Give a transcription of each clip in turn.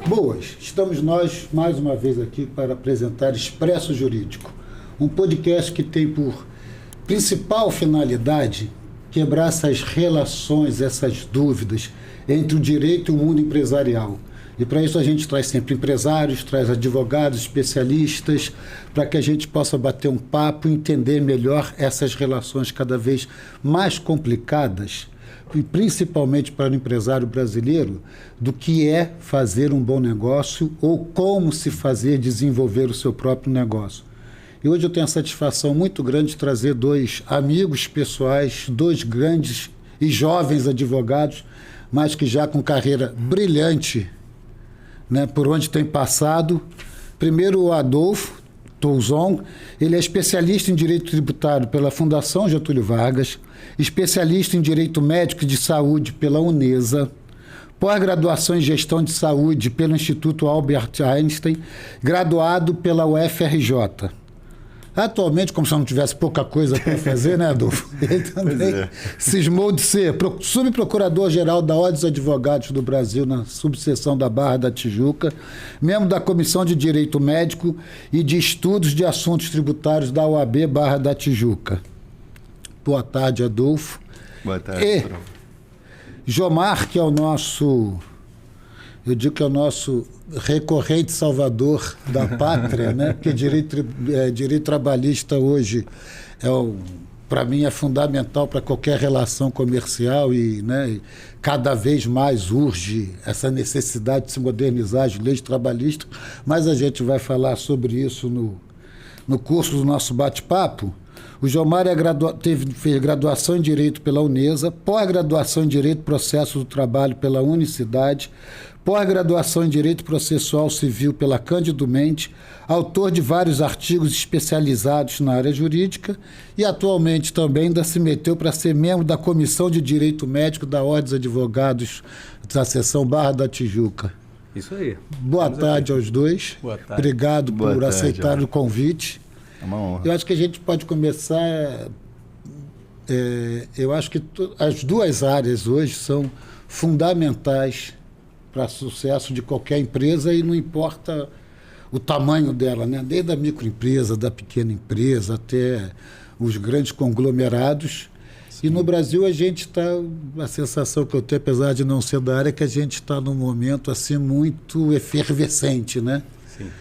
Boas, estamos nós mais uma vez aqui para apresentar Expresso Jurídico, um podcast que tem por principal finalidade quebrar essas relações, essas dúvidas entre o direito e o mundo empresarial. E para isso a gente traz sempre empresários, traz advogados, especialistas, para que a gente possa bater um papo e entender melhor essas relações cada vez mais complicadas, e principalmente para o empresário brasileiro, do que é fazer um bom negócio ou como se fazer desenvolver o seu próprio negócio. E hoje eu tenho a satisfação muito grande de trazer dois amigos pessoais, dois grandes e jovens advogados, mas que já com carreira brilhante, né, por onde tem passado. Primeiro, o Adolfo Touzon, ele é especialista em Direito Tributário pela Fundação Getúlio Vargas, especialista em Direito Médico e de Saúde pela Unesa, pós-graduação em Gestão de Saúde pelo Instituto Albert Einstein, graduado pela UFRJ. Atualmente, como se não tivesse pouca coisa para fazer, né, Adolfo? Ele também cismou de ser subprocurador-geral da Ordem dos Advogados do Brasil, na subseção da Barra da Tijuca, membro da Comissão de Direito Médico e de Estudos de Assuntos Tributários da OAB Barra da Tijuca. Boa tarde, Adolfo. Boa tarde. E Jomar, que é o nosso... Eu digo que é o nosso recorrente salvador da pátria, né? Porque direito trabalhista hoje, para mim, é fundamental para qualquer relação comercial e, né, cada vez mais urge essa necessidade de se modernizar as leis trabalhistas, mas a gente vai falar sobre isso no curso do nosso bate-papo. O Jomar fez graduação em Direito pela Unesa, pós-graduação em Direito Processo do Trabalho pela Unicidade, pós-graduação em Direito Processual Civil pela Cândido Mendes, autor de vários artigos especializados na área jurídica e atualmente também ainda se meteu para ser membro da Comissão de Direito Médico da Ordem dos Advogados da Seção Barra da Tijuca. Isso aí. Boa tarde aos dois. Boa tarde. Obrigado por aceitar o convite. É uma honra. Eu acho que a gente pode começar... eu acho que as duas áreas hoje são fundamentais para o sucesso de qualquer empresa e não importa o tamanho dela, né? Desde a microempresa, da pequena empresa, até os grandes conglomerados. Sim. E no Brasil a gente está... A sensação que eu tenho, apesar de não ser da área, é que a gente está num momento assim muito efervescente, né?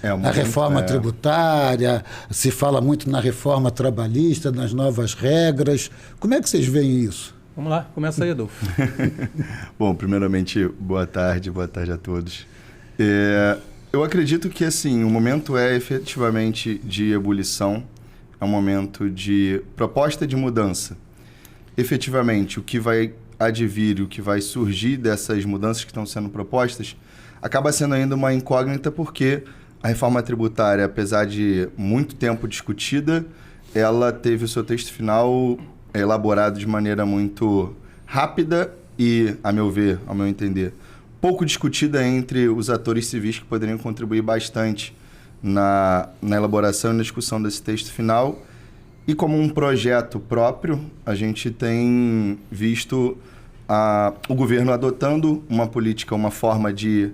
A reforma tributária, se fala muito na reforma trabalhista, nas novas regras. Como é que vocês veem isso? Vamos lá, começa aí, Adolfo. Bom, primeiramente, boa tarde a todos. Eu acredito que assim, o momento é efetivamente de ebulição, é um momento de proposta de mudança. Efetivamente, o que vai advir, o que vai surgir dessas mudanças que estão sendo propostas, acaba sendo ainda uma incógnita porque a reforma tributária, apesar de muito tempo discutida, ela teve o seu texto final elaborado de maneira muito rápida e, a meu ver, ao meu entender, pouco discutida entre os atores civis que poderiam contribuir bastante na elaboração e na discussão desse texto final. E como um projeto próprio, a gente tem visto o governo adotando uma política, uma forma de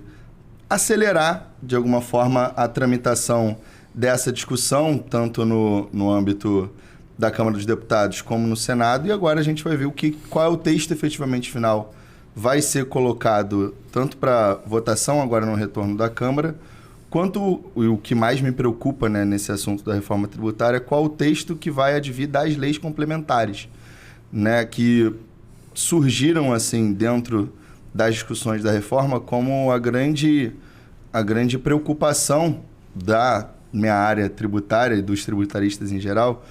acelerar, de alguma forma, a tramitação dessa discussão, tanto no âmbito da Câmara dos Deputados como no Senado, e agora a gente vai ver qual é o texto efetivamente final vai ser colocado tanto para votação agora no retorno da Câmara, quanto o que mais me preocupa, né, nesse assunto da reforma tributária, qual o texto que vai advir das leis complementares, né, que surgiram assim dentro das discussões da reforma como a grande preocupação da minha área tributária e dos tributaristas em geral,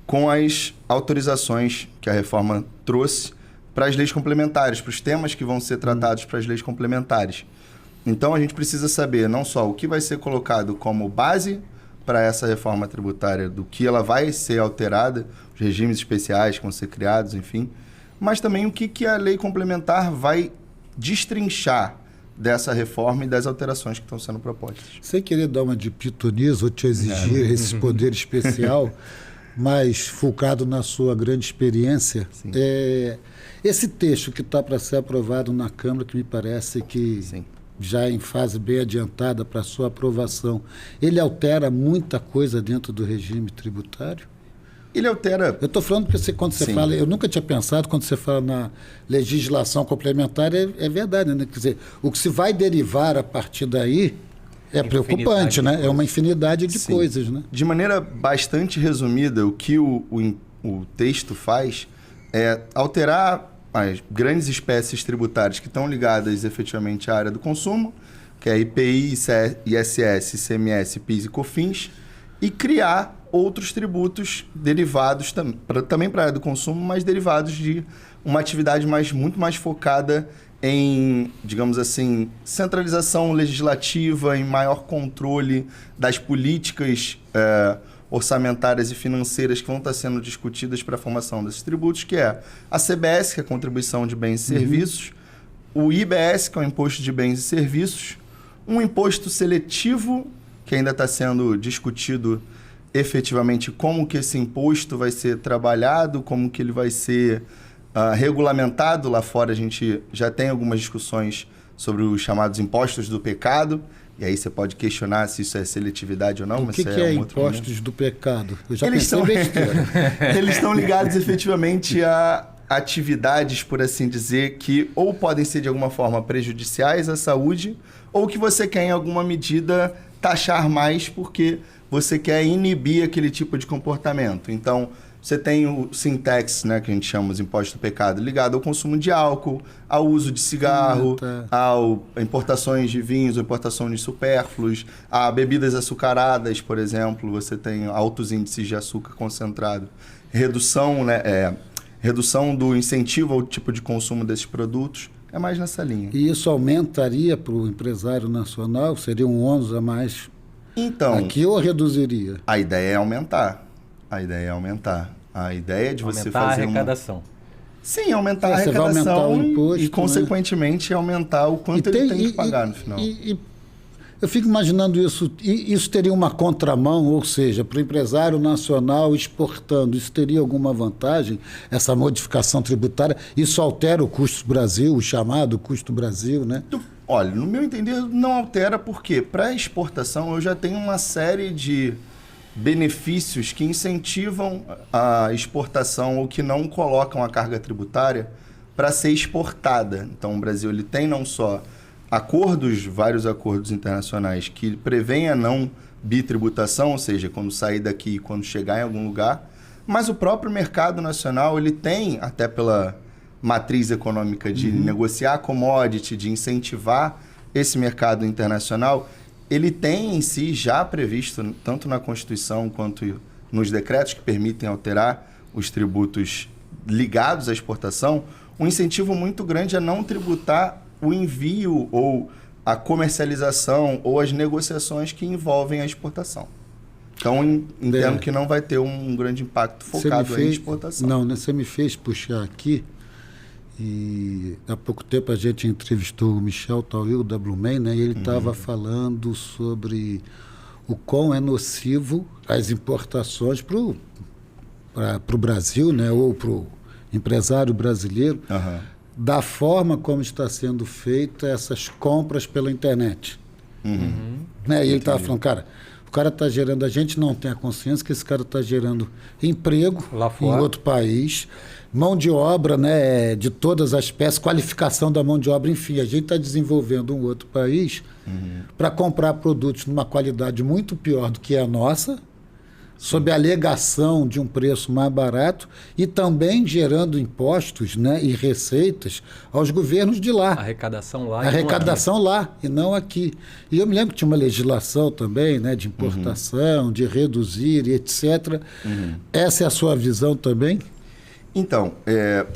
com as autorizações que a reforma trouxe para as leis complementares, para os temas que vão ser tratados para as leis complementares. Então, a gente precisa saber não só o que vai ser colocado como base para essa reforma tributária, do que ela vai ser alterada, os regimes especiais que vão ser criados, enfim, mas também o que a lei complementar vai destrinchar dessa reforma e das alterações que estão sendo propostas. Sem querer dar uma de pitonizo ou te exigir esse poder especial, mas focado na sua grande experiência, esse texto que está para ser aprovado na Câmara, que me parece que já em fase bem adiantada para sua aprovação, ele altera muita coisa dentro do regime tributário? Ele altera... Eu estou falando porque quando você fala, eu nunca tinha pensado, quando você fala na legislação complementar, é verdade, né? Quer dizer, o que se vai derivar a partir daí é preocupante, né? É uma infinidade de coisas, né? De maneira bastante resumida, o que o texto faz é alterar as grandes espécies tributárias que estão ligadas efetivamente à área do consumo, que é IPI, ISS, ICMS, PIS e COFINS, e criar outros tributos derivados também para a área do consumo, mas derivados de uma atividade muito mais focada em, digamos assim, centralização legislativa, em maior controle das políticas orçamentárias e financeiras que vão estar sendo discutidas para a formação desses tributos, que é a CBS, que é a Contribuição de Bens e Serviços, o IBS, que é o Imposto de Bens e Serviços, um imposto seletivo, que ainda está sendo discutido efetivamente como que esse imposto vai ser trabalhado, como que ele vai ser regulamentado. Lá fora a gente já tem algumas discussões sobre os chamados impostos do pecado, e aí você pode questionar se isso é seletividade ou não. O que é impostos do pecado? Eu já pensei besteira. Eles estão ligados efetivamente a atividades, por assim dizer, que ou podem ser de alguma forma prejudiciais à saúde, ou que você quer em alguma medida taxar mais porque você quer inibir aquele tipo de comportamento. Então, você tem o Sintex, né, que a gente chama os impostos do pecado, ligado ao consumo de álcool, ao uso de cigarro, a importações de vinhos, a importação de supérfluos, a bebidas açucaradas, por exemplo, você tem altos índices de açúcar concentrado. Redução, né, redução do incentivo ao tipo de consumo desses produtos, é mais nessa linha. E isso aumentaria para o empresário nacional? Seria um ônus a mais aqui ou reduziria? A ideia é aumentar. A ideia é de você fazer a arrecadação. Sim, aumentar a arrecadação vai aumentar o imposto, e consequentemente, aumentar o quanto ele tem que pagar no final. Eu fico imaginando isso. Isso teria uma contramão, ou seja, para o empresário nacional exportando, isso teria alguma vantagem, essa modificação tributária? Isso altera o custo Brasil, o chamado custo Brasil, né? Olha, no meu entender, não altera porque para exportação eu já tenho uma série de benefícios que incentivam a exportação ou que não colocam a carga tributária para ser exportada. Então, o Brasil ele tem não só vários acordos internacionais que prevêem a não bitributação, ou seja, quando sair daqui e quando chegar em algum lugar, mas o próprio mercado nacional ele tem, até pela matriz econômica de negociar commodity, de incentivar esse mercado internacional, ele tem em si já previsto, tanto na Constituição quanto nos decretos que permitem alterar os tributos ligados à exportação, um incentivo muito grande a não tributar o envio ou a comercialização ou as negociações que envolvem a exportação. Então, entendo que não vai ter um grande impacto focado em exportação. Não, você me fez puxar aqui, e há pouco tempo a gente entrevistou o Michel Tawil da Blumen, né, e ele estava falando sobre o quão é nocivo as importações para o Brasil, né, ou para o empresário brasileiro, da forma como está sendo feita essas compras pela internet. Né? E ele estava falando, o cara está gerando, a gente não tem a consciência que esse cara está gerando emprego lá fora, em outro país, mão de obra, né, de todas as peças, qualificação da mão de obra, enfim, a gente está desenvolvendo um outro país para comprar produtos numa qualidade muito pior do que a nossa, sob a alegação de um preço mais barato e também gerando impostos, né, e receitas aos governos de lá. Arrecadação lá. Arrecadação lá e não aqui. E eu me lembro que tinha uma legislação também, né, de importação, de reduzir e etc. Essa é a sua visão também? Então,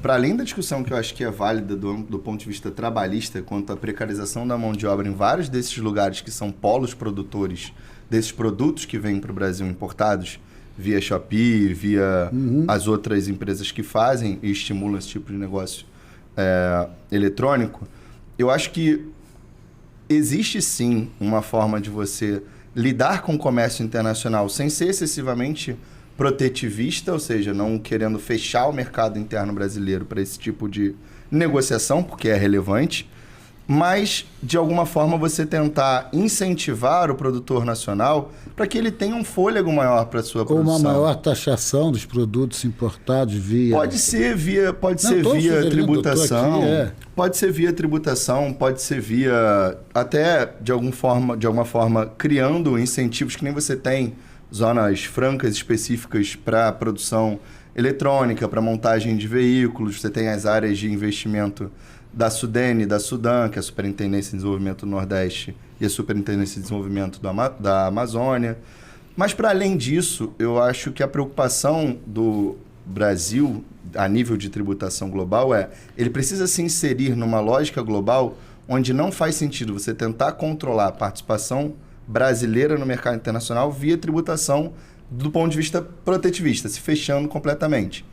para além da discussão que eu acho que é válida do ponto de vista trabalhista quanto à precarização da mão de obra em vários desses lugares que são polos produtores desses produtos que vêm para o Brasil importados via Shopee, via as outras empresas que fazem e estimulam esse tipo de negócio eletrônico, eu acho que existe sim uma forma de você lidar com o comércio internacional sem ser excessivamente protetivista, ou seja, não querendo fechar o mercado interno brasileiro para esse tipo de negociação, porque é relevante. mas, de alguma forma, você tentar incentivar o produtor nacional para que ele tenha um fôlego maior para a sua produção. Ou uma maior taxação dos produtos importados via... Pode ser via tributação, pode ser via tributação, pode ser via até de alguma forma criando incentivos que nem você tem zonas francas específicas para produção eletrônica, para montagem de veículos, você tem as áreas de investimento da Sudene, da Sudan, que é a Superintendência de Desenvolvimento do Nordeste e a Superintendência de Desenvolvimento da Amazônia. Mas, para além disso, eu acho que a preocupação do Brasil, a nível de tributação global, ele precisa se inserir numa lógica global onde não faz sentido você tentar controlar a participação brasileira no mercado internacional via tributação do ponto de vista protetivista, se fechando completamente.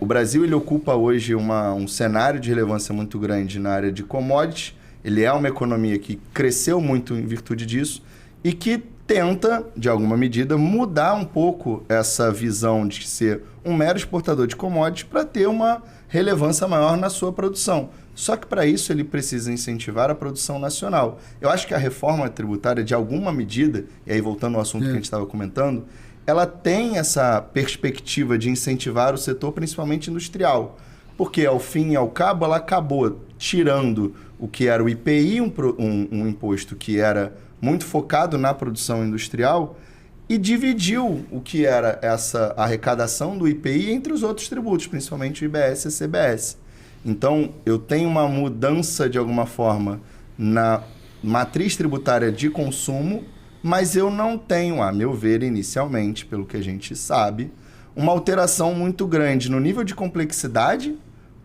O Brasil ele ocupa hoje um cenário de relevância muito grande na área de commodities. Ele é uma economia que cresceu muito em virtude disso e que tenta, de alguma medida, mudar um pouco essa visão de ser um mero exportador de commodities para ter uma relevância maior na sua produção. Só que para isso ele precisa incentivar a produção nacional. Eu acho que a reforma tributária, de alguma medida, e aí voltando ao assunto que a gente estava comentando, ela tem essa perspectiva de incentivar o setor, principalmente industrial. Porque, ao fim e ao cabo, ela acabou tirando o que era o IPI, um imposto que era muito focado na produção industrial, e dividiu o que era essa arrecadação do IPI entre os outros tributos, principalmente o IBS e a CBS. Então, eu tenho uma mudança, de alguma forma, na matriz tributária de consumo, mas eu não tenho, a meu ver, inicialmente, pelo que a gente sabe, uma alteração muito grande no nível de complexidade,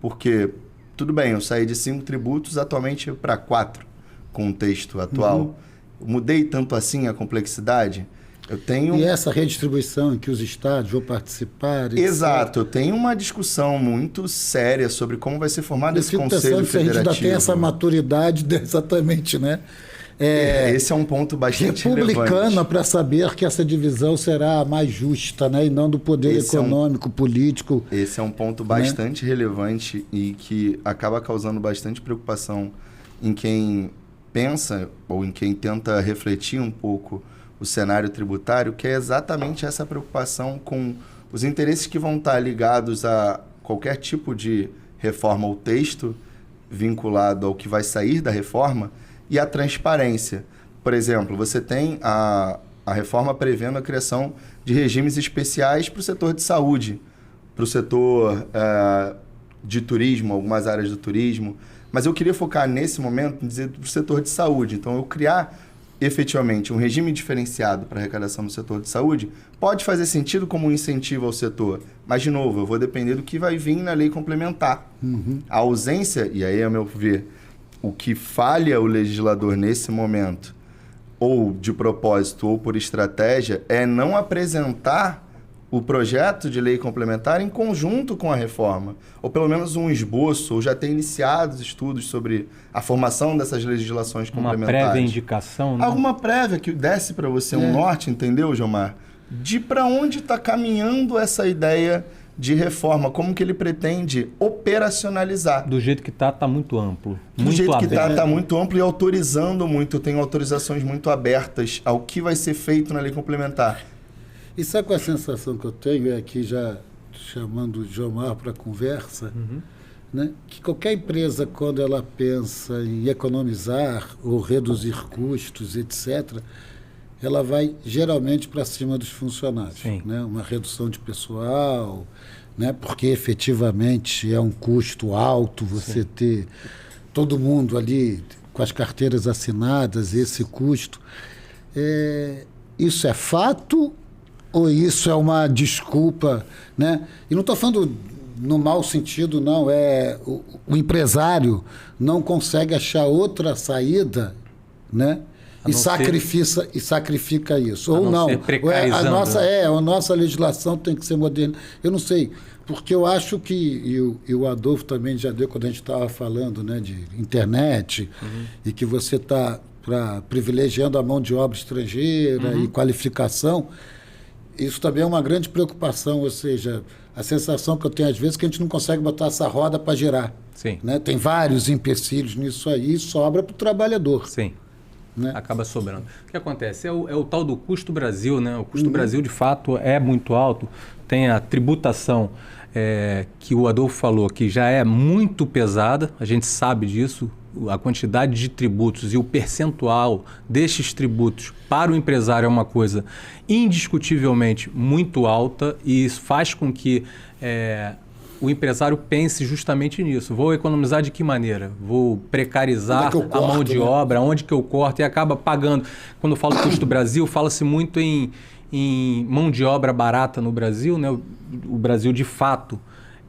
porque, tudo bem, eu saí de 5 tributos atualmente para 4, com o texto atual. Mudei tanto assim a complexidade? Eu tenho... E essa redistribuição em que os estados vão participar... Exato, eu tenho uma discussão muito séria sobre como vai ser formado esse Conselho Federativo. A gente ainda tem essa maturidade exatamente, né? Esse é um ponto bastante republicana para saber que essa divisão será mais justa, né? E não do poder econômico, político. Esse é um ponto bastante relevante e que acaba causando bastante preocupação em quem pensa ou em quem tenta refletir um pouco o cenário tributário, que é exatamente essa preocupação com os interesses que vão estar ligados a qualquer tipo de reforma ou texto vinculado ao que vai sair da reforma, e a transparência. Por exemplo, você tem a reforma prevendo a criação de regimes especiais para o setor de saúde, para o setor de turismo, algumas áreas do turismo. Mas eu queria focar nesse momento em dizer para o setor de saúde. Então, eu criar efetivamente um regime diferenciado para arrecadação no setor de saúde pode fazer sentido como um incentivo ao setor. Mas, de novo, eu vou depender do que vai vir na lei complementar. A ausência, e aí, a meu ver, o que falha o legislador nesse momento, ou de propósito ou por estratégia, é não apresentar o projeto de lei complementar em conjunto com a reforma, ou pelo menos um esboço, ou já ter iniciado os estudos sobre a formação dessas legislações complementares. Uma prévia indicação, né? Alguma prévia que desse para você um norte, entendeu, Gilmar? De para onde está caminhando essa ideia de reforma, como que ele pretende operacionalizar. Do jeito que está muito amplo. Do jeito que está muito amplo e autorizando muito, tem autorizações muito abertas ao que vai ser feito na lei complementar. E sabe qual é a sensação que eu tenho, aqui já chamando o Gilmar para a conversa, né? Que qualquer empresa, quando ela pensa em economizar ou reduzir custos, etc., ela vai geralmente para cima dos funcionários, né? Uma redução de pessoal, né? Porque efetivamente é um custo alto você ter todo mundo ali com as carteiras assinadas, esse custo. Isso é fato ou isso é uma desculpa, né? E não estou falando no mau sentido, não. O empresário não consegue achar outra saída, né? E sacrifica isso. Ou não. A nossa legislação tem que ser moderna. Eu não sei, porque eu acho que, e o Adolfo também já deu quando a gente estava falando, né, de internet, e que você está privilegiando a mão de obra estrangeira e qualificação. isso também é uma grande preocupação, ou seja, a sensação que eu tenho às vezes é que a gente não consegue botar essa roda para girar. Sim. Né? Tem vários empecilhos nisso aí e sobra para o trabalhador. Sim. Né? Acaba sobrando. O que acontece? É o tal do custo Brasil, né? O custo Brasil, de fato, é muito alto. Tem a tributação que o Adolfo falou, que já é muito pesada, a gente sabe disso, a quantidade de tributos e o percentual destes tributos para o empresário é uma coisa indiscutivelmente muito alta, e isso faz com que o empresário pense justamente nisso. Vou economizar de que maneira? Vou precarizar a mão de obra, onde que eu corto, e acaba pagando. Quando eu falo custo Brasil, fala-se muito em mão de obra barata no Brasil, né? O Brasil, de fato,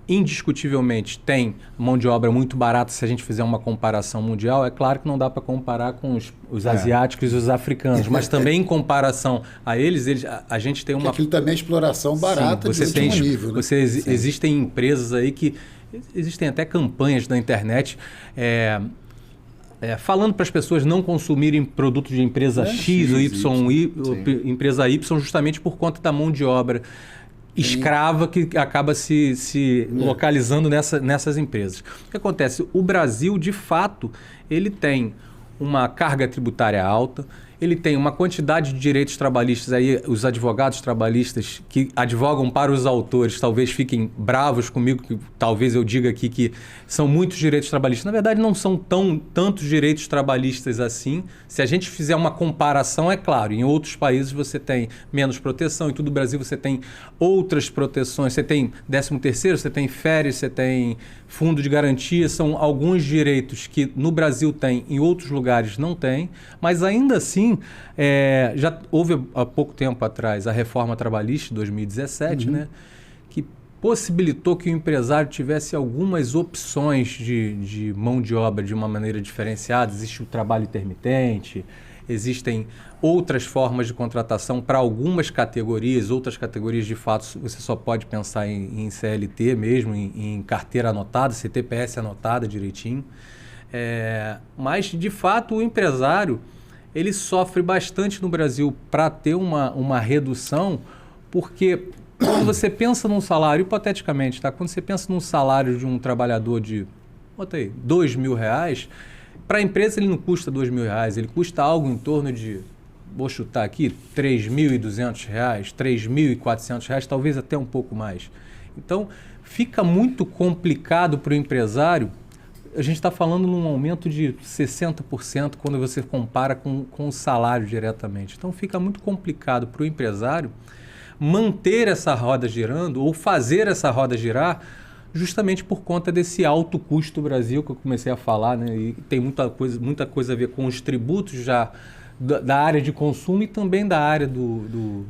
indiscutivelmente tem mão de obra muito barata se a gente fizer uma comparação mundial. É claro que não dá para comparar com os asiáticos e os africanos, mas também em comparação a eles a gente tem uma... Porque aquilo também é exploração barata. Sim, de último nível. Né? Existem empresas aí que... Existem até campanhas na internet falando para as pessoas não consumirem produtos de empresa X ou empresa Y, justamente por conta da mão de obra escrava que acaba se localizando nessas empresas. O que acontece? O Brasil, de fato, ele tem uma carga tributária alta, ele tem uma quantidade de direitos trabalhistas, aí os advogados trabalhistas que advogam para os autores talvez fiquem bravos comigo, que talvez eu diga aqui que são muitos direitos trabalhistas. Na verdade, não são tantos direitos trabalhistas assim. Se a gente fizer uma comparação, é claro, em outros países você tem menos proteção, em todo o Brasil você tem outras proteções, você tem 13º, você tem férias, você tem fundo de garantia, são alguns direitos que no Brasil tem, em outros lugares não tem, mas ainda assim, já houve há pouco tempo atrás a reforma trabalhista de 2017, né, que possibilitou que o empresário tivesse algumas opções de mão de obra de uma maneira diferenciada. Existe o trabalho intermitente, existem outras formas de contratação para algumas categorias, outras categorias de fato você só pode pensar em CLT mesmo, em carteira anotada, CTPS anotada direitinho. Mas de fato o empresário ele sofre bastante no Brasil para ter uma redução, porque quando você pensa num salário, hipoteticamente, tá? Quando você pensa num salário de um trabalhador de, bota aí, R$2.000, para a empresa ele não custa R$2.000, ele custa algo em torno de, vou chutar aqui, R$3.200, R$3.400, talvez até um pouco mais. Então, fica muito complicado para o empresário. A gente está falando num aumento de 60% quando você compara com o salário diretamente. Então, fica muito complicado para o empresário manter essa roda girando ou fazer essa roda girar justamente por conta desse alto custo Brasil que eu comecei a falar, né? E tem muita coisa a ver com os tributos já da área de consumo e também da área do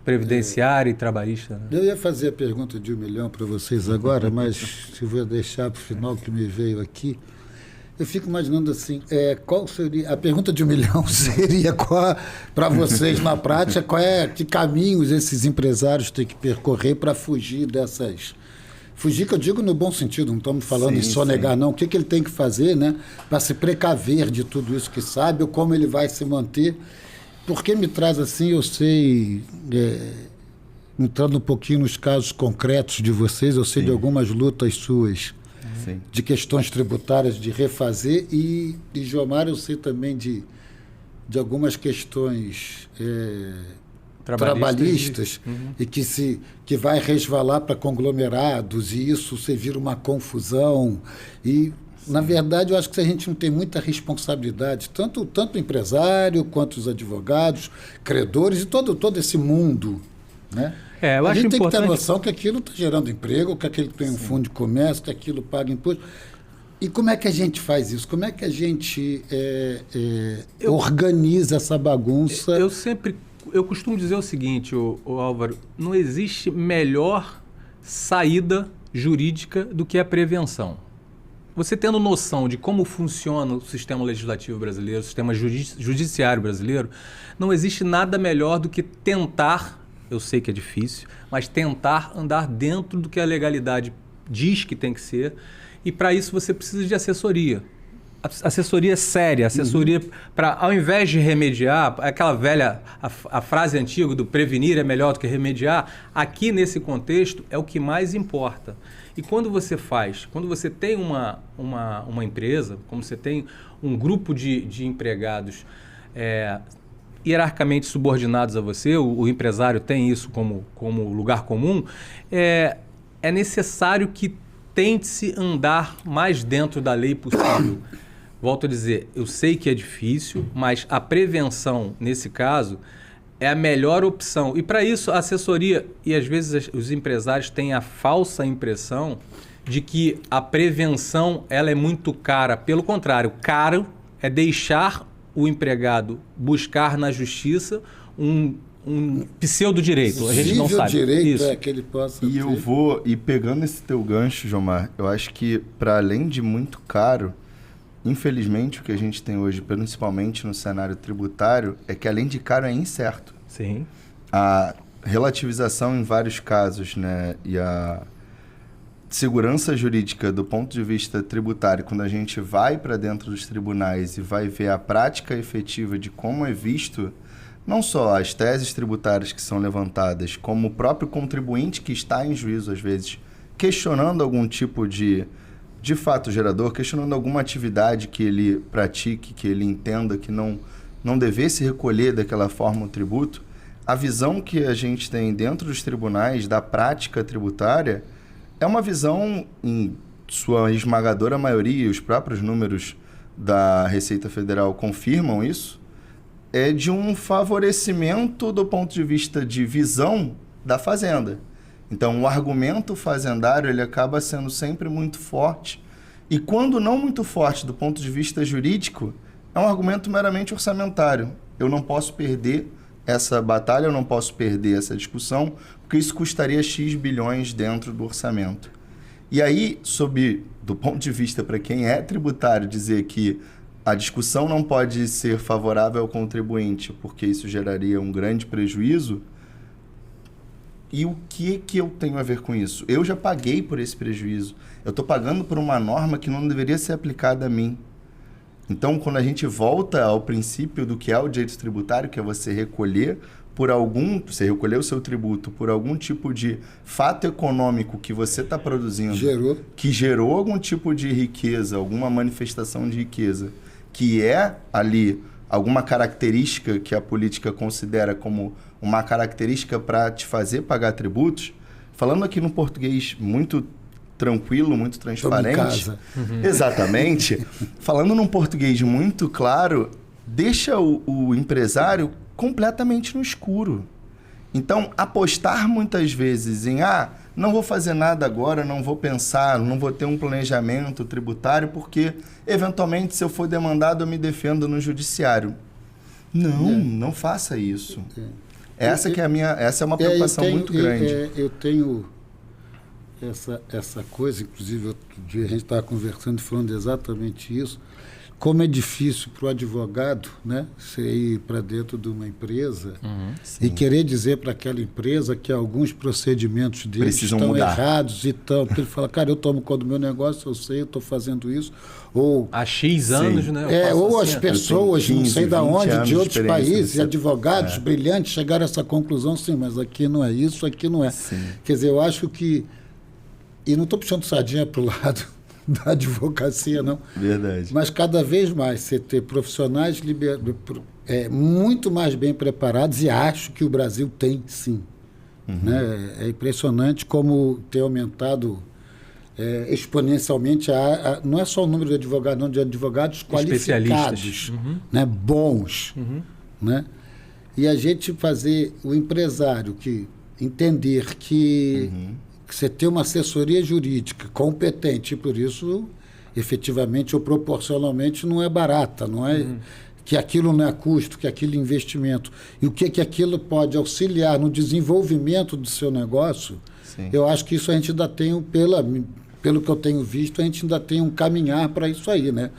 previdenciária e trabalhista. Né? Eu ia fazer a pergunta de 1 milhão para vocês agora, mas se vou deixar para o final que me veio aqui. Eu fico imaginando assim, qual seria a pergunta de 1 milhão seria para vocês na prática, que caminhos esses empresários têm que percorrer para fugir dessas... Fugir, que eu digo no bom sentido, não estamos falando em sonegar, não. O que ele tem que fazer, né, para se precaver de tudo isso que sabe, ou como ele vai se manter. Porque me traz assim, eu sei, entrando um pouquinho nos casos concretos de vocês, eu sei de algumas lutas suas, de questões tributárias, de refazer, e de Jomar eu sei também de algumas questões trabalhistas e que vai resvalar para conglomerados, e isso você vira uma confusão. E, na verdade, eu acho que a gente não tem muita responsabilidade, tanto o empresário quanto os advogados, credores e todo esse mundo, né? Eu a acho gente tem importante... que ter noção que aquilo está gerando emprego, que aquilo tem um fundo de comércio, que aquilo paga imposto. E como é que a gente faz isso? Como é que a gente organiza essa bagunça? Eu costumo dizer o seguinte, Álvaro, não existe melhor saída jurídica do que a prevenção. Você tendo noção de como funciona o sistema legislativo brasileiro, o sistema judiciário brasileiro, não existe nada melhor do que tentar, eu sei que é difícil, mas tentar andar dentro do que a legalidade diz que tem que ser, e para isso você precisa de assessoria. assessoria séria, assessoria para, ao invés de remediar, aquela velha, a frase antiga do prevenir é melhor do que remediar, aqui nesse contexto é o que mais importa. E quando você tem uma empresa, como você tem um grupo de empregados hierarquicamente subordinados a você, o empresário tem isso como lugar comum, é necessário que tente-se andar mais dentro da lei possível. Volto a dizer, eu sei que é difícil, mas a prevenção, nesse caso, é a melhor opção. E para isso, a assessoria, e às vezes os empresários têm a falsa impressão de que a prevenção ela é muito cara. Pelo contrário, caro é deixar o empregado buscar na justiça um pseudo-direito. A gente não sabe. Direito isso. É que ele possa ter. E pegando esse teu gancho, Jomar, eu acho que para além de muito caro, infelizmente, o que a gente tem hoje, principalmente no cenário tributário, é que além de caro é incerto. Sim. A relativização em vários casos, né, e a segurança jurídica do ponto de vista tributário, quando a gente vai para dentro dos tribunais e vai ver a prática efetiva de como é visto, não só as teses tributárias que são levantadas, como o próprio contribuinte que está em juízo, às vezes, questionando algum tipo de fato gerador, questionando alguma atividade que ele pratique, que ele entenda que não devesse recolher daquela forma o tributo, a visão que a gente tem dentro dos tribunais, da prática tributária, é uma visão, em sua esmagadora maioria, os próprios números da Receita Federal confirmam isso, é de um favorecimento do ponto de vista de visão da fazenda. Então, o argumento fazendário ele acaba sendo sempre muito forte. E quando não muito forte do ponto de vista jurídico, é um argumento meramente orçamentário. Eu não posso perder essa batalha, eu não posso perder essa discussão, porque isso custaria X bilhões dentro do orçamento. E aí, do ponto de vista para quem é tributário, dizer que a discussão não pode ser favorável ao contribuinte, porque isso geraria um grande prejuízo. E o que eu tenho a ver com isso? Eu já paguei por esse prejuízo. Eu estou pagando por uma norma que não deveria ser aplicada a mim. Então, quando a gente volta ao princípio do que é o direito tributário, que é você recolher o seu tributo por algum tipo de fato econômico que você está produzindo, que gerou algum tipo de riqueza, alguma manifestação de riqueza, que é ali alguma característica que a política considera como uma característica para te fazer pagar tributos, falando aqui no português muito tranquilo, muito transparente. Exatamente. Falando num português muito claro, deixa o empresário completamente no escuro. Então, apostar muitas vezes em não vou fazer nada agora, não vou pensar, não vou ter um planejamento tributário, porque, eventualmente, se eu for demandado, eu me defendo no judiciário. Não faça isso. Essa é uma preocupação muito grande. Eu tenho essa coisa, inclusive, outro dia a gente estava conversando e falando exatamente isso, como é difícil para o advogado, né, você ir para dentro de uma empresa e querer dizer para aquela empresa que alguns procedimentos deles estão errados e tal. Porque ele fala, cara, eu tomo conta do meu negócio, eu sei, eu estou fazendo isso. Ou, há X anos, né? Ou as pessoas, 15, não sei de onde, de outros países, advogados brilhantes, chegaram a essa conclusão, sim, mas aqui não é isso, aqui não é. Sim. Quer dizer, eu acho que... E não estou puxando sardinha para o lado da advocacia, não. Verdade. Mas cada vez mais você ter profissionais muito mais bem preparados, e acho que o Brasil tem, sim. Né? É impressionante como tem aumentado exponencialmente, não é só o número de advogados, não, de advogados qualificados, né? Bons. Né? E a gente fazer o empresário que entender que você ter uma assessoria jurídica competente, e por isso, efetivamente ou proporcionalmente, não é barata, não é que aquilo não é custo, que aquilo é investimento. E o que aquilo pode auxiliar no desenvolvimento do seu negócio, eu acho que isso a gente ainda tem, pelo que eu tenho visto, a gente ainda tem um caminhar para isso aí, né?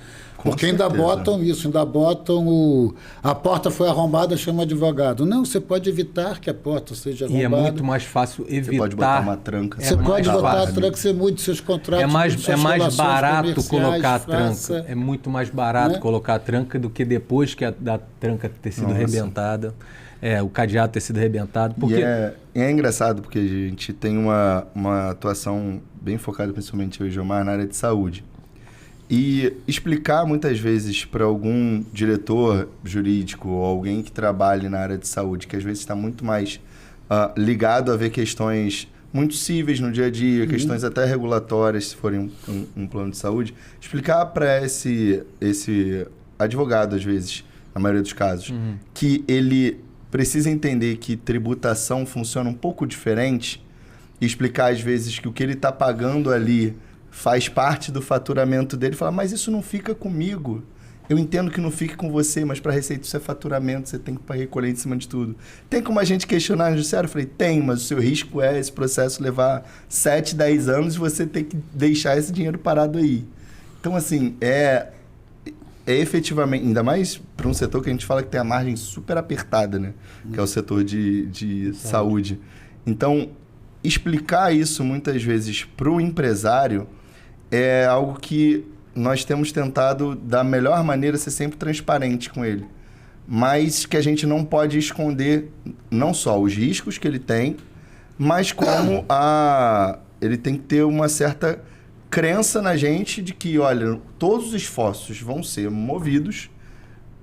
Porque ainda botam isso, ainda botam a porta foi arrombada, chama advogado. Não, você pode evitar que a porta seja arrombada. E é muito mais fácil evitar. Você pode botar uma tranca. Você pode botar a tranca, você mude seus contratos. É mais barato colocar a tranca. É muito mais barato colocar a tranca do que depois que da tranca ter sido arrebentada. O cadeado ter sido arrebentado. Porque... E é engraçado, porque a gente tem uma atuação bem focada, principalmente eu e o Gilmar, na área de saúde. E explicar muitas vezes para algum diretor jurídico ou alguém que trabalhe na área de saúde, que às vezes está muito mais ligado a ver questões muito cíveis no dia a dia, questões até regulatórias, se forem um plano de saúde, explicar para esse advogado, às vezes, na maioria dos casos, que ele precisa entender que tributação funciona um pouco diferente e explicar, às vezes, que o que ele está pagando ali faz parte do faturamento dele, fala, mas isso não fica comigo. Eu entendo que não fique com você, mas para receita isso é faturamento, você tem que recolher em cima de tudo. Tem como a gente questionar no judiciário? Eu falei, tem, mas o seu risco é esse processo levar 7, 10 anos e você ter que deixar esse dinheiro parado aí. Então, assim, é efetivamente, ainda mais para um setor que a gente fala que tem a margem super apertada, né? Que é o setor de saúde. Então, explicar isso muitas vezes para o empresário é algo que nós temos tentado, da melhor maneira, ser sempre transparente com ele. Mas que a gente não pode esconder não só os riscos que ele tem, mas como ele tem que ter uma certa crença na gente de que, olha, todos os esforços vão ser movidos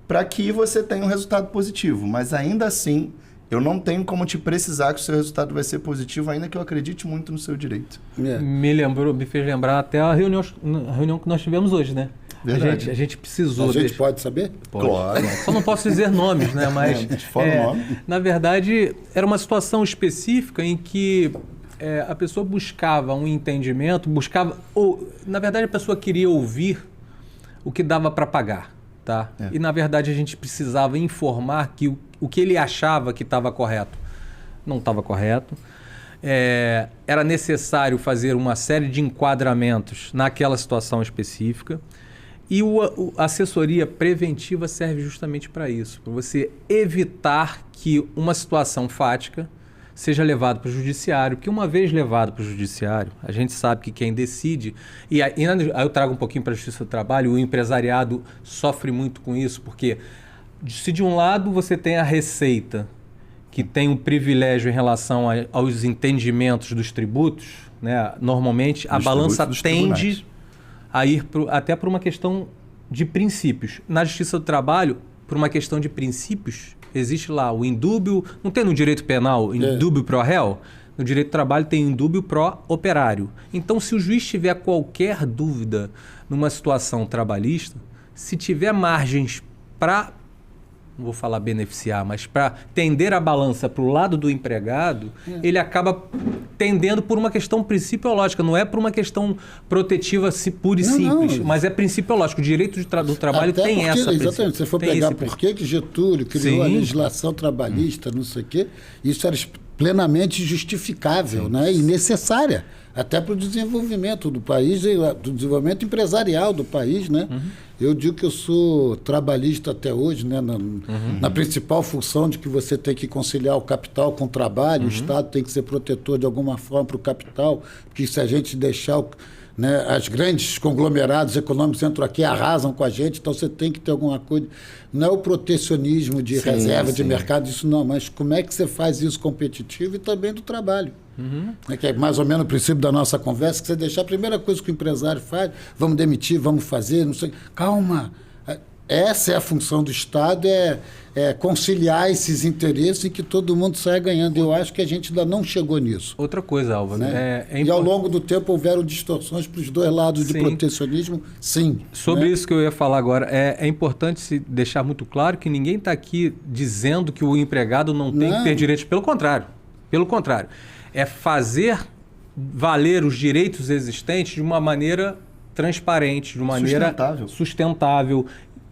para que você tenha um resultado positivo. Mas ainda assim, eu não tenho como te precisar que o seu resultado vai ser positivo, ainda que eu acredite muito no seu direito. Me fez lembrar até a reunião que nós tivemos hoje, né? Verdade. A gente precisou... A gente pode saber? Pode. Claro. Só não posso dizer nomes, né? Mas, nome. Na verdade, era uma situação específica em que a pessoa buscava um entendimento, na verdade, a pessoa queria ouvir o que dava para pagar, tá? E, na verdade, a gente precisava informar que o que ele achava que estava correto não estava correto. Era necessário fazer uma série de enquadramentos naquela situação específica. E a assessoria preventiva serve justamente para isso, para você evitar que uma situação fática seja levada para o judiciário, porque uma vez levado para o judiciário, a gente sabe que quem decide, e aí eu trago um pouquinho para a Justiça do Trabalho, o empresariado sofre muito com isso, porque se de um lado você tem a Receita, que tem um privilégio em relação aos entendimentos dos tributos, né? Normalmente a balança tende a ir até por uma questão de princípios. Na Justiça do Trabalho, por uma questão de princípios, existe lá o indúbio, não tem no direito penal indúbio pro réu? No direito do trabalho tem indúbio pro operário. Então, se o juiz tiver qualquer dúvida numa situação trabalhista, se tiver margens para, não vou falar beneficiar, mas para tender a balança para o lado do empregado, ele acaba tendendo por uma questão principiológica, não é por uma questão protetiva pura e simples, mas é principiológico. O direito do trabalho até tem porque, essa exatamente, se você for pegar por que Getúlio criou a legislação trabalhista, não sei o quê, isso era plenamente justificável, né? E necessária, até para o desenvolvimento do país, do desenvolvimento empresarial do país, né? Eu digo que eu sou trabalhista até hoje, né? Na principal função de que você tem que conciliar o capital com o trabalho, o Estado tem que ser protetor de alguma forma para o capital, porque se a gente deixar né, as grandes conglomerados econômicos entram aqui e arrasam com a gente, então você tem que ter alguma coisa. Não é o protecionismo de reserva de mercado, isso não, mas como é que você faz isso competitivo e também do trabalho. Que é mais ou menos o princípio da nossa conversa, que você deixar a primeira coisa que o empresário faz, vamos demitir, vamos fazer, não sei. Calma, essa é a função do Estado, é conciliar esses interesses e que todo mundo saia ganhando. Eu acho que a gente ainda não chegou nisso. Outra coisa, Álvaro. Né? E ao longo do tempo houveram distorções para os dois lados de protecionismo, sim. Sobre isso que eu ia falar agora, é importante se deixar muito claro que ninguém está aqui dizendo que o empregado não tem que ter direitos. Pelo contrário. Pelo contrário. É fazer valer os direitos existentes de uma maneira transparente, de uma maneira sustentável.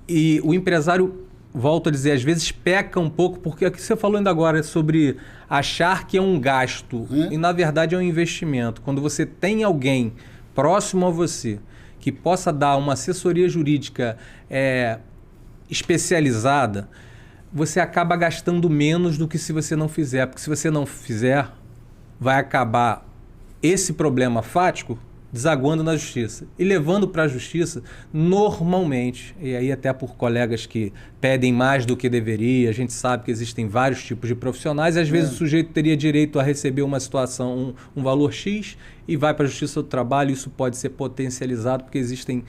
E o empresário, volto a dizer, às vezes peca um pouco, porque o que você falou ainda agora é sobre achar que é um gasto e, na verdade, é um investimento. Quando você tem alguém próximo a você, que possa dar uma assessoria jurídica especializada, você acaba gastando menos do que se você não fizer. Porque se você não fizer, vai acabar esse problema fático desaguando na justiça. E levando para a justiça, normalmente, e aí até por colegas que pedem mais do que deveria, a gente sabe que existem vários tipos de profissionais, e às vezes o sujeito teria direito a receber uma situação, um valor X, e vai para a justiça do trabalho, isso pode ser potencializado, porque existem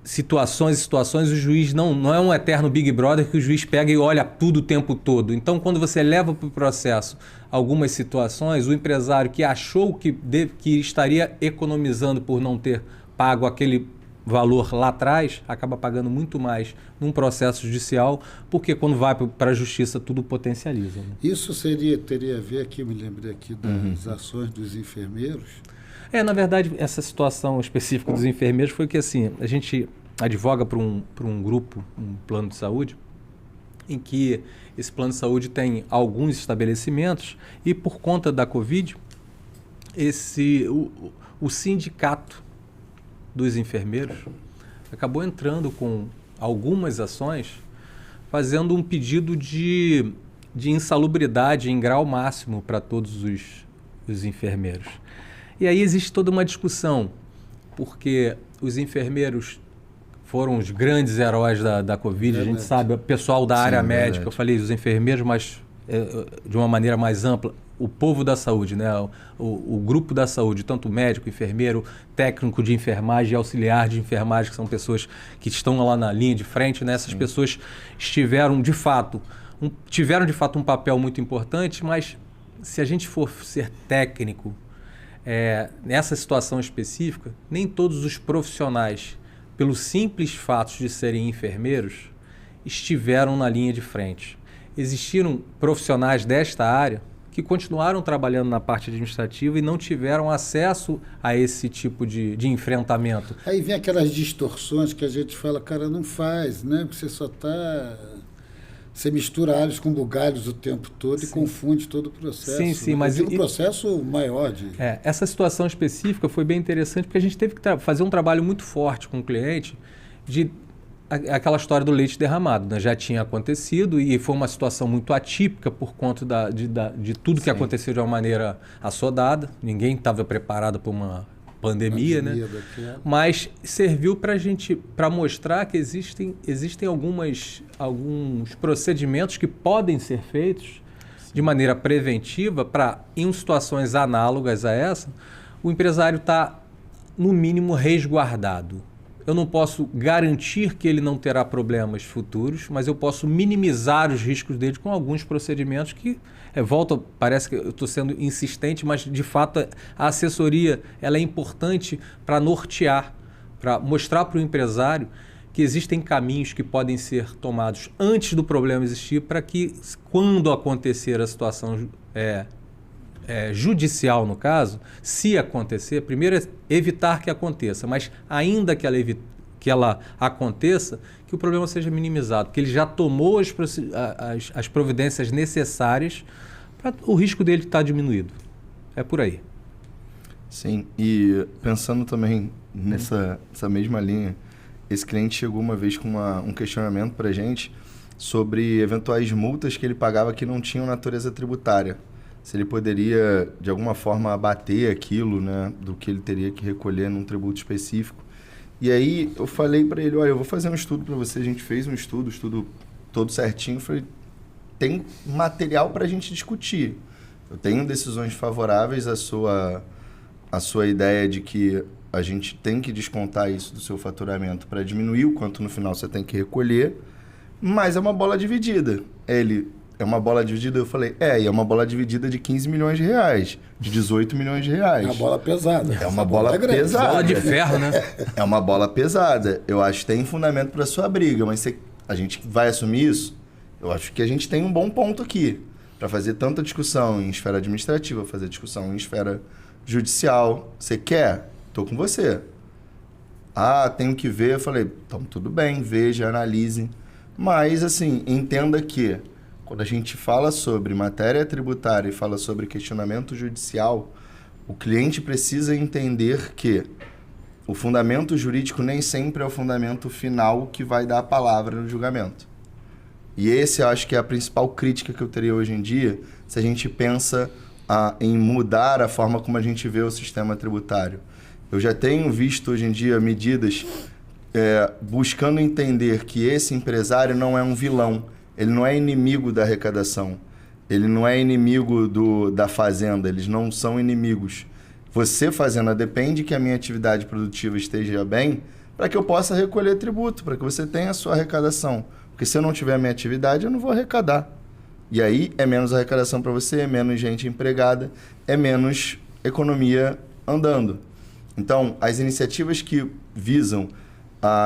situações, o juiz não é um eterno Big Brother que o juiz pega e olha tudo o tempo todo. Então, quando você leva para o processo algumas situações, o empresário que achou que estaria economizando por não ter pago aquele valor lá atrás, acaba pagando muito mais num processo judicial, porque quando vai para a justiça tudo potencializa. Né? Isso teria a ver aqui, me lembrei aqui das ações dos enfermeiros. Na verdade, essa situação específica dos enfermeiros foi que assim, a gente advoga para um grupo, um plano de saúde, em que esse plano de saúde tem alguns estabelecimentos e por conta da Covid, o sindicato dos enfermeiros acabou entrando com algumas ações, fazendo um pedido de insalubridade em grau máximo para todos os enfermeiros. E aí existe toda uma discussão, porque os enfermeiros foram os grandes heróis da Covid, a gente sabe, o pessoal da área médica, eu falei os enfermeiros, mas de uma maneira mais ampla, o povo da saúde, né? O grupo da saúde, tanto médico, enfermeiro, técnico de enfermagem e auxiliar de enfermagem, que são pessoas que estão lá na linha de frente, né? Essas pessoas tiveram de fato um papel muito importante, mas se a gente for ser técnico, nessa situação específica, nem todos os profissionais, pelo simples fato de serem enfermeiros, estiveram na linha de frente. Existiram profissionais desta área que continuaram trabalhando na parte administrativa e não tiveram acesso a esse tipo de enfrentamento. Aí vem aquelas distorções que a gente fala, cara, não faz, né? Porque você só está... Você mistura alhos com bugalhos o tempo todo e confunde todo o processo. Sim, mas... um processo maior de... Essa situação específica foi bem interessante porque a gente teve que fazer um trabalho muito forte com o cliente de aquela história do leite derramado, né? Já tinha acontecido e foi uma situação muito atípica por conta de tudo que aconteceu de uma maneira assodada. Ninguém estava preparado para uma pandemia, né? Mas serviu para mostrar que existem alguns procedimentos que podem ser feitos de maneira preventiva para, em situações análogas a essa, o empresário está, no mínimo, resguardado. Eu não posso garantir que ele não terá problemas futuros, mas eu posso minimizar os riscos dele com alguns procedimentos que, parece que eu estou sendo insistente, mas de fato a assessoria ela é importante para nortear, para mostrar para o empresário que existem caminhos que podem ser tomados antes do problema existir para que, quando acontecer a situação judicial, no caso, se acontecer, primeiro é evitar que aconteça, mas ainda que ela aconteça, que o problema seja minimizado, que ele já tomou as providências necessárias para o risco dele estar diminuído. É por aí. Sim, e pensando também nessa mesma linha, esse cliente chegou uma vez com um questionamento para a gente sobre eventuais multas que ele pagava que não tinham natureza tributária. Se ele poderia, de alguma forma, abater aquilo, né, do que ele teria que recolher num tributo específico. E aí eu falei para ele, olha, eu vou fazer um estudo para você. A gente fez um estudo todo certinho. Eu falei, tem material para a gente discutir. Eu tenho decisões favoráveis à sua ideia de que a gente tem que descontar isso do seu faturamento para diminuir o quanto no final você tem que recolher, mas é uma bola dividida. É uma bola dividida? Eu falei, e é uma bola dividida de 15 milhões de reais, de 18 milhões de reais. É uma bola pesada. É uma bola pesada. Bola de ferro, né? É uma bola pesada. Eu acho que tem fundamento para sua briga, mas a gente vai assumir isso? Eu acho que a gente tem um bom ponto aqui para fazer tanta discussão em esfera administrativa, fazer discussão em esfera judicial. Você quer? Estou com você. Tenho que ver. Eu falei, então tudo bem, veja, analise. Mas, assim, entenda que quando a gente fala sobre matéria tributária e fala sobre questionamento judicial, O cliente precisa entender que o fundamento jurídico nem sempre é o fundamento final que vai dar a palavra no julgamento. E esse eu acho que é a principal crítica que eu teria hoje em dia, se a gente pensa em mudar a forma como a gente vê o sistema tributário. Eu já tenho visto hoje em dia medidas buscando entender que esse empresário não é um vilão, ele não é inimigo da arrecadação, ele não é inimigo da fazenda, eles não são inimigos. Você, fazenda, depende que a minha atividade produtiva esteja bem para que eu possa recolher tributo, para que você tenha a sua arrecadação. Porque se eu não tiver a minha atividade, eu não vou arrecadar. E aí é menos arrecadação para você, é menos gente empregada, é menos economia andando. Então, as iniciativas que visam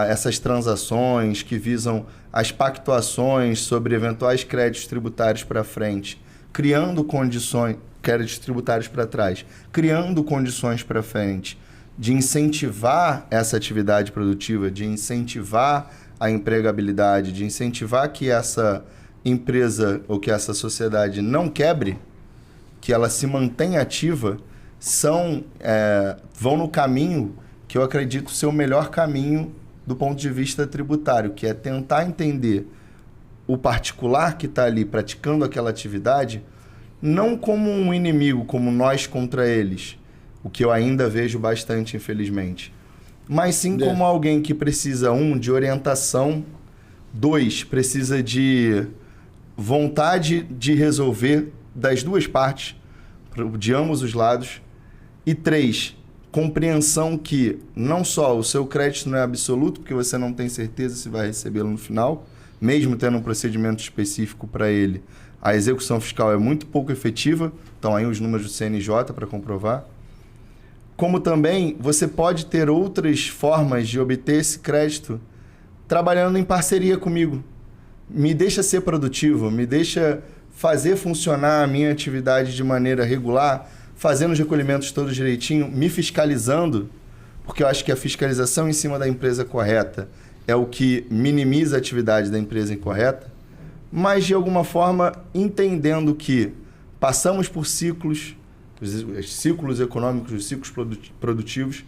essas transações, que visam as pactuações sobre eventuais créditos tributários para frente, criando condições, créditos tributários para trás, criando condições para frente de incentivar essa atividade produtiva, de incentivar a empregabilidade, de incentivar que essa empresa ou que essa sociedade não quebre, que ela se mantenha ativa, vão no caminho que eu acredito ser o melhor caminho do ponto de vista tributário, que é tentar entender o particular que está ali praticando aquela atividade não como um inimigo, como nós contra eles, o que eu ainda vejo bastante, infelizmente, mas sim como alguém que precisa, de orientação, 2, precisa de vontade de resolver das duas partes, de ambos os lados, e 3, compreensão que não só o seu crédito não é absoluto, porque você não tem certeza se vai recebê-lo no final, mesmo tendo um procedimento específico para ele, a execução fiscal é muito pouco efetiva, estão aí os números do CNJ para comprovar, como também você pode ter outras formas de obter esse crédito trabalhando em parceria comigo. Me deixa ser produtivo, me deixa fazer funcionar a minha atividade de maneira regular, fazendo os recolhimentos todos direitinho, me fiscalizando, porque eu acho que a fiscalização em cima da empresa correta é o que minimiza a atividade da empresa incorreta, mas de alguma forma entendendo que passamos por ciclos, os ciclos econômicos, os ciclos produtivos,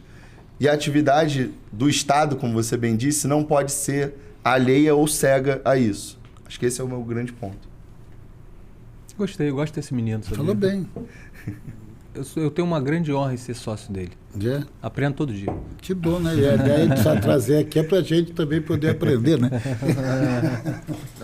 e a atividade do Estado, como você bem disse, não pode ser alheia ou cega a isso. Acho que esse é o meu grande ponto. Gostei, eu gosto desse menino. Sabia? Falou bem. Eu tenho uma grande honra em ser sócio dele. Aprendo todo dia. Que bom, né? E a ideia de só trazer aqui é para a gente também poder aprender, né?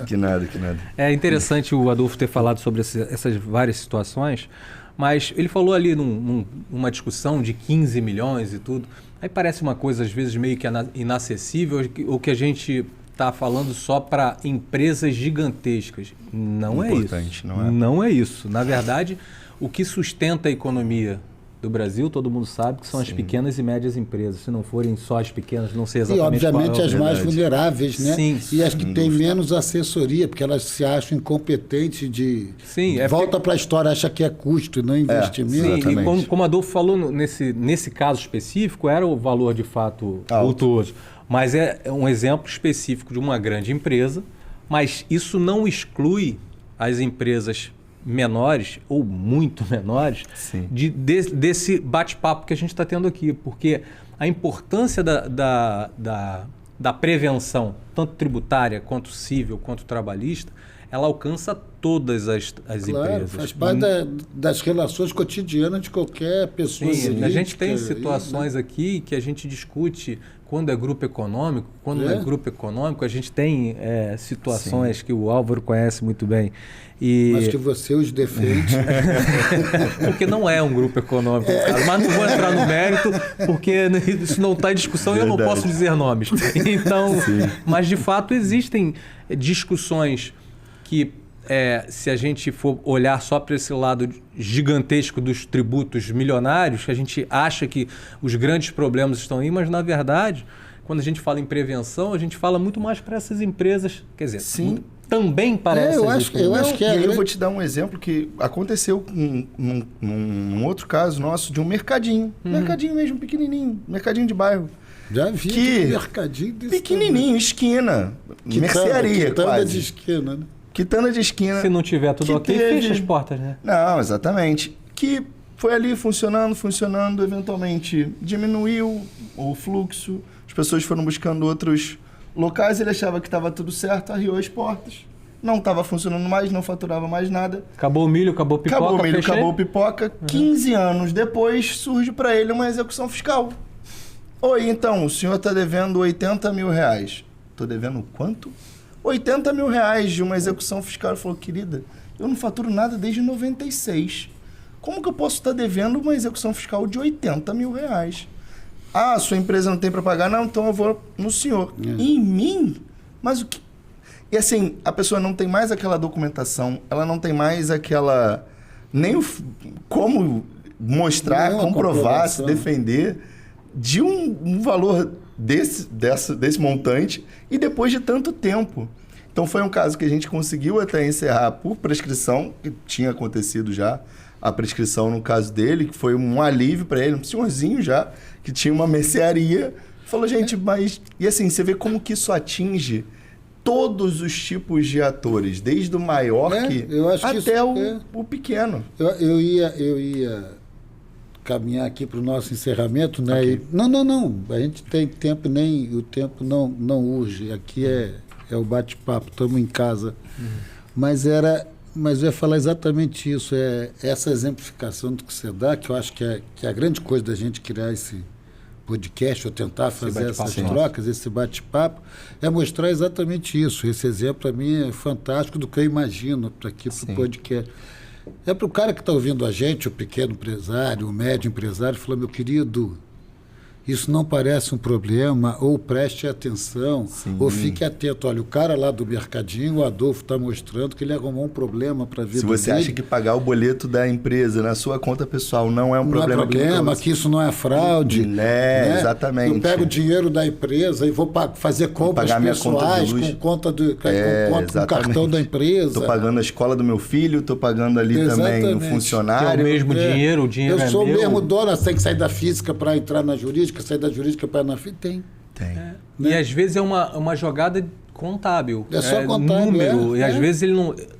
Que nada, que nada. É interessante o Adolfo ter falado sobre essas várias situações, mas ele falou ali numa discussão de 15 milhões e tudo. Aí parece uma coisa, às vezes, meio que inacessível, ou que a gente está falando só para empresas gigantescas. Não é isso. Não é isso. Na verdade, o que sustenta a economia do Brasil, todo mundo sabe que são as pequenas e médias empresas. Se não forem só as pequenas, não sei exatamente qual é. E, obviamente, as mais vulneráveis, né? Sim. E as que têm menos assessoria, porque elas se acham incompetentes de... Sim, volta para a história, acha que é custo e não investimento. Sim, e como o Adolfo falou, nesse caso específico, era o valor de fato vultuoso. Mas é um exemplo específico de uma grande empresa, mas isso não exclui as empresas menores ou muito menores desse bate-papo que a gente está tendo aqui, porque a importância da prevenção, tanto tributária, quanto civil, quanto trabalhista, ela alcança todas as empresas. Faz parte das relações cotidianas de qualquer pessoa. Sim, a gente tem situações aqui que a gente discute quando é grupo econômico, quando não é grupo econômico, a gente tem situações que o Álvaro conhece muito bem. Mas que você os defende. Porque não é um grupo econômico, mas não vou entrar no mérito, porque isso não está em discussão e eu não posso dizer nomes. Então, mas de fato existem discussões que, se a gente for olhar só para esse lado gigantesco dos tributos milionários, a gente acha que os grandes problemas estão aí, mas na verdade, quando a gente fala em prevenção, a gente fala muito mais para essas empresas, quer dizer, também para essas empresas. Eu acho que eu vou te dar um exemplo que aconteceu num outro caso nosso, de um mercadinho, mercadinho mesmo, pequenininho, mercadinho de bairro. Já vi mercadinho desse pequenininho, esquina, mercearia quase. De esquina, né? Quitanda de esquina. Se não tiver tudo ok, fecha as portas, né? Não, exatamente. Que Foi ali funcionando, eventualmente diminuiu o fluxo, as pessoas foram buscando outros locais, ele achava que estava tudo certo, arriou as portas, não estava funcionando mais, não faturava mais nada. Acabou o milho, acabou a pipoca, acabou a pipoca. 15 anos depois surge para ele uma execução fiscal. Oi, então, o senhor está devendo 80 mil reais. Estou devendo quanto? 80 mil reais de uma execução fiscal. Ele falou, querida, eu não faturo nada desde 96. Como que eu posso estar devendo uma execução fiscal de 80 mil reais? Ah, sua empresa não tem para pagar? Não, então eu vou no senhor. Em mim? Mas o que... E assim, a pessoa não tem mais aquela documentação, ela não tem mais aquela... Nem como mostrar, comprovar, se defender de um valor desse montante e depois de tanto tempo. Então foi um caso que a gente conseguiu até encerrar por prescrição, que tinha acontecido já, a prescrição no caso dele, que foi um alívio para ele, um senhorzinho já, que tinha uma mercearia, falou, gente, mas... E assim, você vê como que isso atinge todos os tipos de atores, desde o maior até o pequeno. Eu ia caminhar aqui para o nosso encerramento, né? Okay. Não, a gente tem tempo, nem o tempo não urge, aqui é o bate-papo, estamos em casa. Mas eu ia falar exatamente isso, essa exemplificação do que você dá, que eu acho que é a grande coisa da gente criar esse podcast, ou tentar fazer essas trocas, esse bate-papo, é mostrar exatamente isso. Esse exemplo, para mim, é fantástico do que eu imagino aqui para o podcast. É para o cara que está ouvindo a gente, o pequeno empresário, o médio empresário, falou, meu querido, isso não parece um problema, ou preste atenção, ou fique atento. Olha, o cara lá do mercadinho, o Adolfo, está mostrando que ele arrumou um problema para a vida dele. Se você acha que pagar o boleto da empresa na sua conta pessoal não é um problema... Não é problema, que isso não é fraude. Né? Exatamente. Eu pego o dinheiro da empresa e vou fazer compras pessoais com com cartão da empresa. Estou pagando a escola do meu filho, estou pagando ali também o funcionário. Que é o mesmo dinheiro, o dinheiro eu sou o mesmo dono, você tem que sair da física para entrar na jurídica, sair da jurídica para na física, tem. Né? E às vezes é uma jogada contábil. É só contábil. Número. E às vezes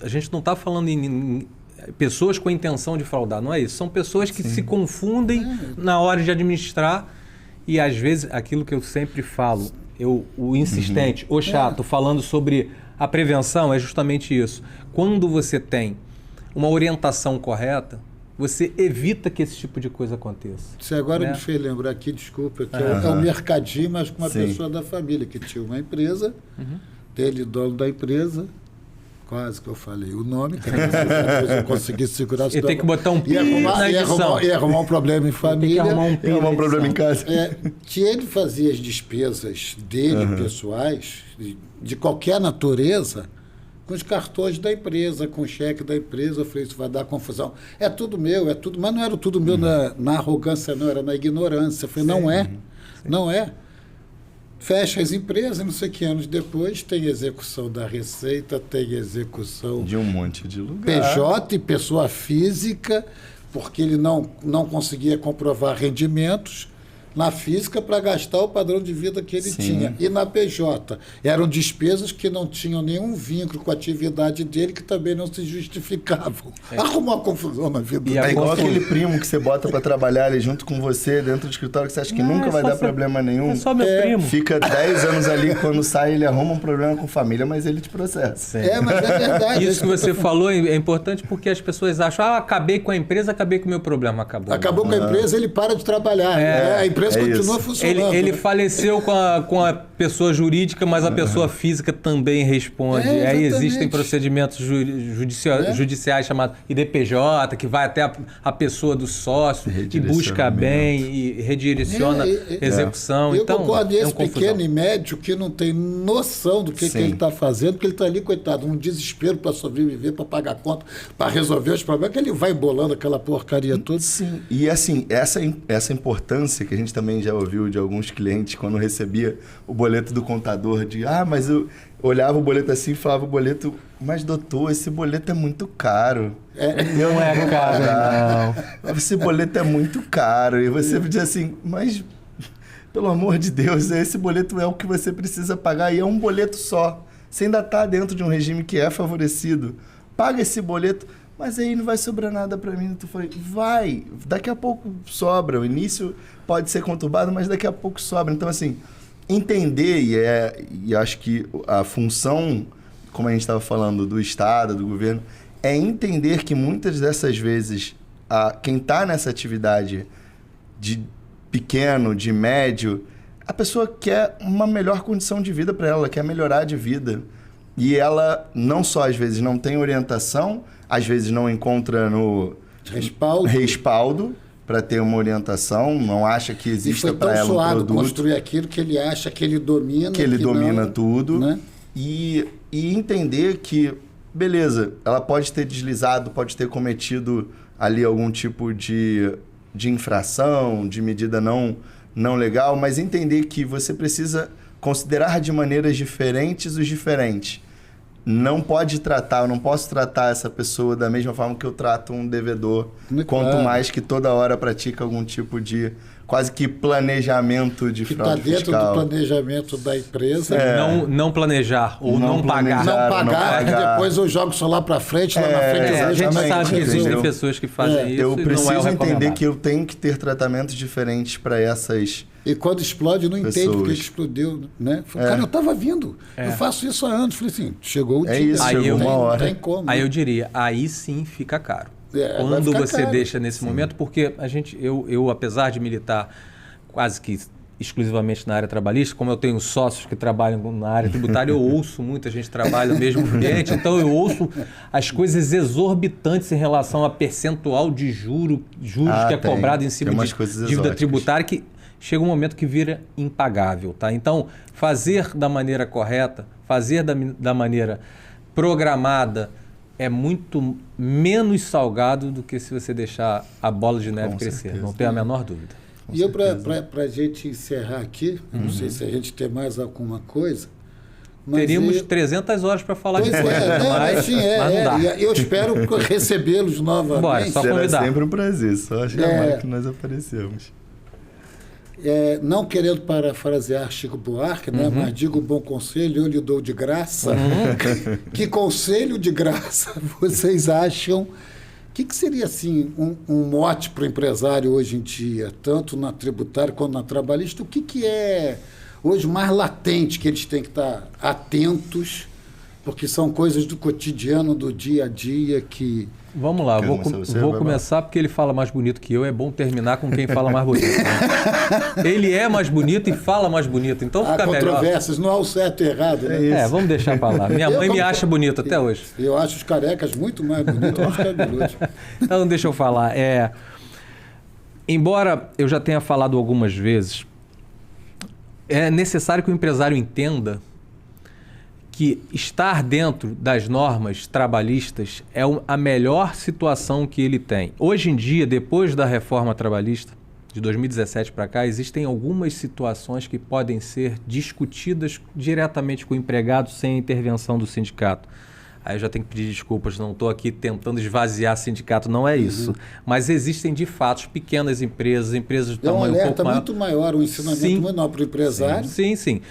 a gente não está falando em pessoas com a intenção de fraudar, não é isso. São pessoas que se confundem na hora de administrar e às vezes aquilo que eu sempre falo, o insistente, o chato, falando sobre a prevenção é justamente isso. Quando você tem uma orientação correta, você evita que esse tipo de coisa aconteça. Você agora me fez lembrar aqui, desculpa, que é o mercadinho, mas com uma pessoa da família, que tinha uma empresa, dele, dono da empresa, quase que eu falei o nome, que eu consegui segurar... E tem que botar um pi na edição. Ia arrumar um problema em família. Ia arrumar um problema em casa. Que ele fazia as despesas dele, pessoais, de qualquer natureza, com os cartões da empresa, com o cheque da empresa. Eu falei, isso vai dar confusão. É tudo meu, mas não era tudo meu na arrogância, não, era na ignorância. Eu falei, não é. Fecha as empresas, não sei que anos depois, tem execução da Receita, tem execução... De um monte de lugar. PJ e pessoa física, porque ele não conseguia comprovar rendimentos na física para gastar o padrão de vida que ele tinha. E na PJ, eram despesas que não tinham nenhum vínculo com a atividade dele, que também não se justificavam. Arrumou uma confusão na vida dele. É igual aquele primo que você bota para trabalhar ali junto com você dentro do escritório, que você acha que nunca vai dar problema nenhum. É só meu primo. Fica 10 anos ali, quando sai ele arruma um problema com família, mas ele te processa. Mas é verdade. Isso que você falou é importante porque as pessoas acham, acabei com a empresa, acabei com o meu problema. Acabou com a empresa, ele para de trabalhar. A empresa continua funcionando. Ele faleceu com a pessoa jurídica, mas a pessoa física também responde. Aí existem procedimentos judiciais chamados IDPJ, que vai até a pessoa do sócio e busca bem e redireciona a execução. Eu então, concordo, esse pequeno e médio que não tem noção do que ele está fazendo, porque ele está ali, coitado, num desespero para sobreviver, para pagar conta, para resolver os problemas, que ele vai embolando aquela porcaria toda. Sim. E assim, essa importância que a gente também já ouviu de alguns clientes quando recebia o boleto do contador, mas eu olhava o boleto assim e falava o boleto, mas doutor, esse boleto é muito caro. Não é caro, não. Esse boleto é muito caro. E você diz assim, mas pelo amor de Deus, esse boleto é o que você precisa pagar e é um boleto só. Você ainda está dentro de um regime que é favorecido. Paga esse boleto. mas aí não vai sobrar nada para mim. Tu foi, vai, daqui a pouco sobra. O início pode ser conturbado, mas daqui a pouco sobra. Então, assim, entender, e acho que a função, como a gente estava falando, do Estado, do governo, é entender que muitas dessas vezes quem está nessa atividade de pequeno, de médio, a pessoa quer uma melhor condição de vida para ela quer melhorar de vida. E ela não só às vezes não tem orientação, às vezes não encontra no respaldo para ter uma orientação, não acha que exista para ela um produto. Construir aquilo que ele acha que ele domina. Que ele domina não, tudo. Né? E entender que, beleza, ela pode ter deslizado, pode ter cometido ali algum tipo de infração, de medida não legal, mas entender que você precisa considerar de maneiras diferentes os diferentes. Não pode tratar, eu não posso tratar essa pessoa da mesma forma que eu trato um devedor, quanto mais que toda hora pratica algum tipo de quase que planejamento de fraude fiscal. Que está dentro do planejamento da empresa. Não planejar ou não pagar. Não pagar, e depois eu jogo só lá para frente, lá na frente. A gente sabe que existem pessoas que fazem isso. Eu preciso entender que eu tenho que ter tratamentos diferentes para essas. E quando explode, não entende porque explodiu, né? Cara, eu estava vindo. Eu faço isso há anos. Falei assim, chegou o dia. Isso, chegou uma hora. Não tem como. Aí eu diria, aí sim fica caro. Quando você deixa nesse momento, porque eu, apesar de militar quase que exclusivamente na área trabalhista, como eu tenho sócios que trabalham na área tributária, eu ouço muita gente trabalha no mesmo ambiente, então eu ouço as coisas exorbitantes em relação a percentual de juros que é cobrado em cima de dívida tributária, que chega um momento que vira impagável, tá? Então, fazer da maneira correta, fazer da maneira programada, é muito menos salgado do que se você deixar a bola de neve crescer. Não tenho a menor dúvida. E eu, para a gente encerrar aqui, não sei se a gente tem mais alguma coisa. Teríamos 300 horas para falar disso. Mas não dá. Eu espero recebê-los novamente. Bora, só convidar. Será sempre um prazer, só chamar que nós aparecemos. Não querendo parafrasear Chico Buarque, né? Mas digo bom conselho, eu lhe dou de graça. Que conselho de graça vocês acham? O que seria assim um mote para o empresário hoje em dia, tanto na tributária quanto na trabalhista? O que é hoje mais latente que eles têm que estar atentos, porque são coisas do cotidiano, do dia a dia que... Vamos lá, vou começar porque ele fala mais bonito que eu, é bom terminar com quem fala mais bonito. Né? Ele é mais bonito e fala mais bonito, então fica melhor. Há controvérsias, não há o certo e errado, né? Vamos deixar para lá. Minha mãe me acha bonito até hoje. Eu acho os carecas muito mais bonitos que os cabeludos. Então deixa eu falar. Embora eu já tenha falado algumas vezes, é necessário que o empresário entenda que estar dentro das normas trabalhistas é a melhor situação que ele tem. Hoje em dia, depois da reforma trabalhista, de 2017 para cá, existem algumas situações que podem ser discutidas diretamente com o empregado sem a intervenção do sindicato. Aí eu já tenho que pedir desculpas, não estou aqui tentando esvaziar sindicato, não é isso. Mas existem, de fato, pequenas empresas de tamanho um pouco maior. Muito maior, um ensinamento muito maior para o empresário. Sim.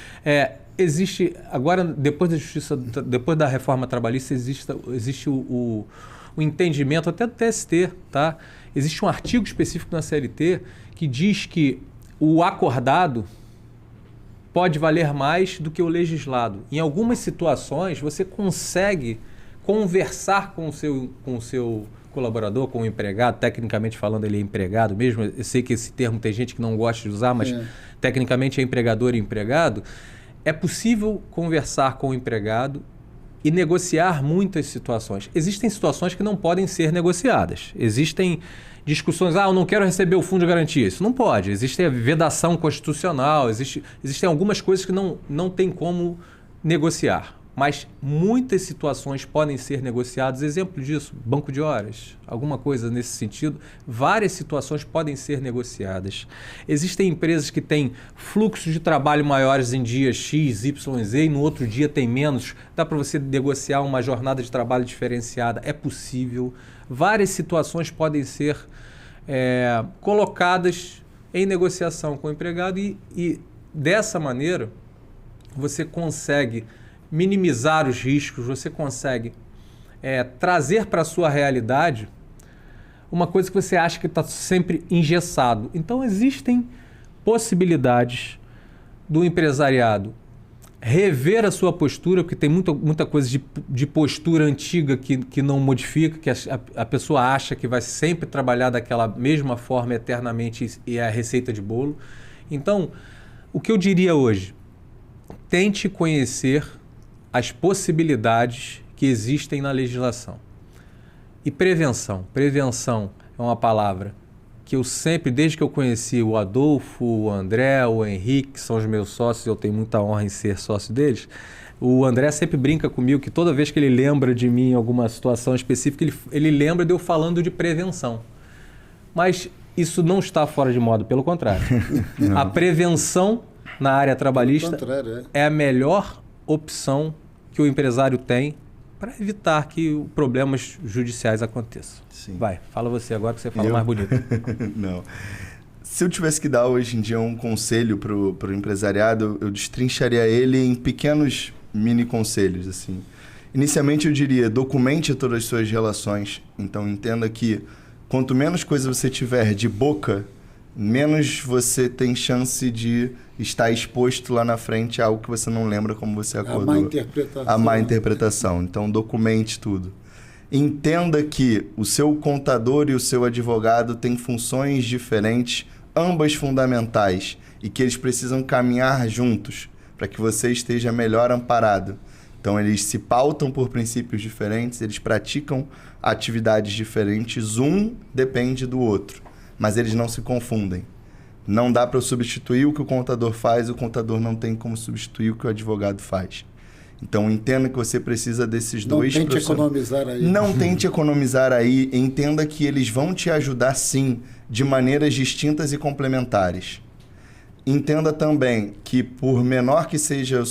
Existe, agora, depois da reforma trabalhista, existe o entendimento até do TST, tá? Existe um artigo específico na CLT que diz que o acordado pode valer mais do que o legislado. Em algumas situações, você consegue conversar com o seu colaborador, com o empregado, tecnicamente falando ele é empregado mesmo, eu sei que esse termo tem gente que não gosta de usar, mas tecnicamente é empregador e empregado. É possível conversar com o empregado e negociar muitas situações. Existem situações que não podem ser negociadas. Existem discussões, eu não quero receber o fundo de garantia. Isso não pode. Existe a vedação constitucional, existem algumas coisas que não tem como negociar. Mas muitas situações podem ser negociadas. Exemplo disso, banco de horas, alguma coisa nesse sentido. Várias situações podem ser negociadas. Existem empresas que têm fluxos de trabalho maiores em dias X, Y, Z e no outro dia tem menos. Dá para você negociar uma jornada de trabalho diferenciada. É possível. Várias situações podem ser colocadas em negociação com o empregado e dessa maneira você consegue minimizar os riscos, você consegue trazer para a sua realidade uma coisa que você acha que está sempre engessado. Então, existem possibilidades do empresariado rever a sua postura, porque tem muita coisa de postura antiga que não modifica, que a pessoa acha que vai sempre trabalhar daquela mesma forma eternamente e é a receita de bolo. Então, o que eu diria hoje? Tente conhecer as possibilidades que existem na legislação. E prevenção. Prevenção é uma palavra que eu sempre, desde que eu conheci o Adolfo, o André, o Henrique, que são os meus sócios, eu tenho muita honra em ser sócio deles. O André sempre brinca comigo que toda vez que ele lembra de mim em alguma situação específica, ele lembra de eu falando de prevenção. Mas isso não está fora de moda, pelo contrário. A prevenção na área trabalhista é a melhor opção que o empresário tem para evitar que problemas judiciais aconteçam. Sim. Vai, fala você agora que você fala mais bonito. Não. Se eu tivesse que dar hoje em dia um conselho para o empresariado, eu destrincharia ele em pequenos mini conselhos. Assim. Inicialmente eu diria, documente todas as suas relações. Então entenda que quanto menos coisa você tiver de boca, menos você tem chance de estar exposto lá na frente a algo que você não lembra como você acordou. A má interpretação. A má interpretação. Então, documente tudo. Entenda que o seu contador e o seu advogado têm funções diferentes, ambas fundamentais, e que eles precisam caminhar juntos para que você esteja melhor amparado. Então, eles se pautam por princípios diferentes, eles praticam atividades diferentes, um depende do outro, mas eles não se confundem. Não dá para eu substituir o que o contador faz, o contador não tem como substituir o que o advogado faz. Então, entenda que você precisa desses dois... Não tente economizar aí. Não tente economizar aí. Entenda que eles vão te ajudar, sim, de maneiras distintas e complementares. Entenda também que, por menor que seja a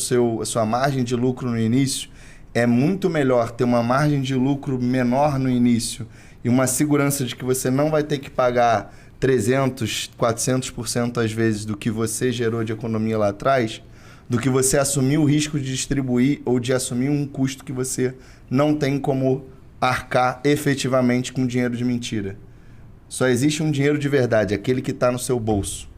sua margem de lucro no início, é muito melhor ter uma margem de lucro menor no início e uma segurança de que você não vai ter que pagar 300%, 400% às vezes do que você gerou de economia lá atrás, do que você assumir o risco de distribuir ou de assumir um custo que você não tem como arcar efetivamente com dinheiro de mentira. Só existe um dinheiro de verdade, aquele que está no seu bolso.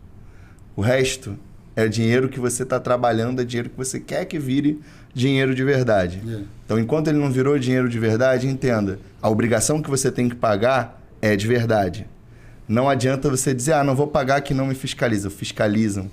O resto é dinheiro que você está trabalhando, é dinheiro que você quer que vire dinheiro de verdade. Então, enquanto ele não virou dinheiro de verdade, entenda, a obrigação que você tem que pagar é de verdade. Não adianta você dizer, não vou pagar que não me fiscalizam. Fiscalizam.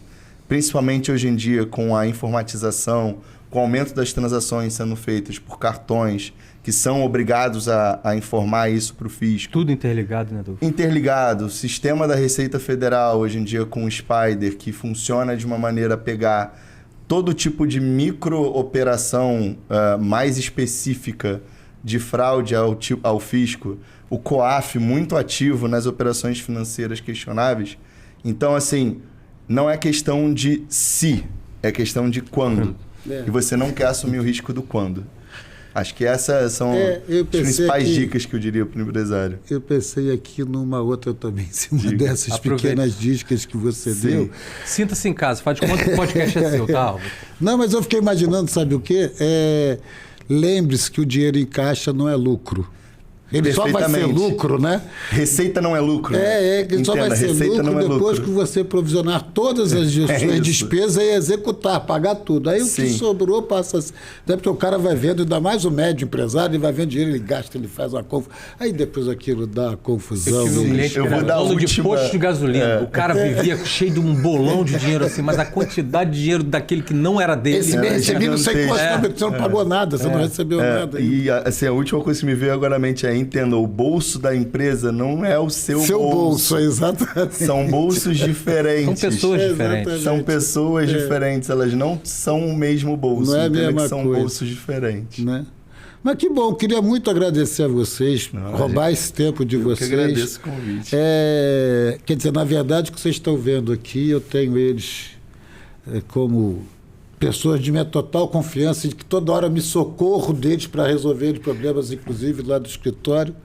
Principalmente hoje em dia, com a informatização, com o aumento das transações sendo feitas por cartões, que são obrigados a informar isso para o fisco. Tudo interligado, né, Adolfo? Interligado. O sistema da Receita Federal, hoje em dia, com o Spider, que funciona de uma maneira a pegar todo tipo de micro-operação mais específica de fraude ao fisco. O COAF muito ativo nas operações financeiras questionáveis. Então, assim, não é questão de se, é questão de quando. E você não quer assumir o risco do quando. Acho que essas são as principais dicas que eu diria para o empresário. Eu pensei aqui numa outra também, em cima dessas pequenas dicas que você deu. Sinta-se em casa, faz de conta que o podcast é seu, tá, Álvaro? Não, mas eu fiquei imaginando, sabe o quê? Lembre-se que o dinheiro em caixa não é lucro. Ele só vai ser lucro, né? Receita não é lucro. Ele só vai ser lucro depois que você provisionar todas as suas despesas e executar, pagar tudo. Aí o que sobrou passa... Até porque o cara vai vendo, ainda mais o médio empresário, ele vai vendo dinheiro, ele gasta, ele faz uma confusão. Aí depois aquilo dá confusão. Eu vou dar dono de posto de gasolina. O cara vivia cheio de um bolão de dinheiro assim, mas a quantidade de dinheiro daquele que não era dele... Esse mês recebi não sei quanto, você não pagou nada, você não recebeu nada. E assim, a última coisa que me veio agora à mente é entenda, o bolso da empresa não é o seu bolso. Exatamente. São bolsos diferentes. São pessoas diferentes. São pessoas diferentes, elas não são o mesmo bolso. Não é a mesma são coisa. Bolsos diferentes. Né? Mas que bom, queria muito agradecer a vocês, roubar esse tempo de vocês. Eu agradeço o convite. Quer dizer, na verdade, o que vocês estão vendo aqui, eu tenho eles como pessoas de minha total confiança, de que toda hora me socorro deles para resolver os problemas, inclusive lá do escritório,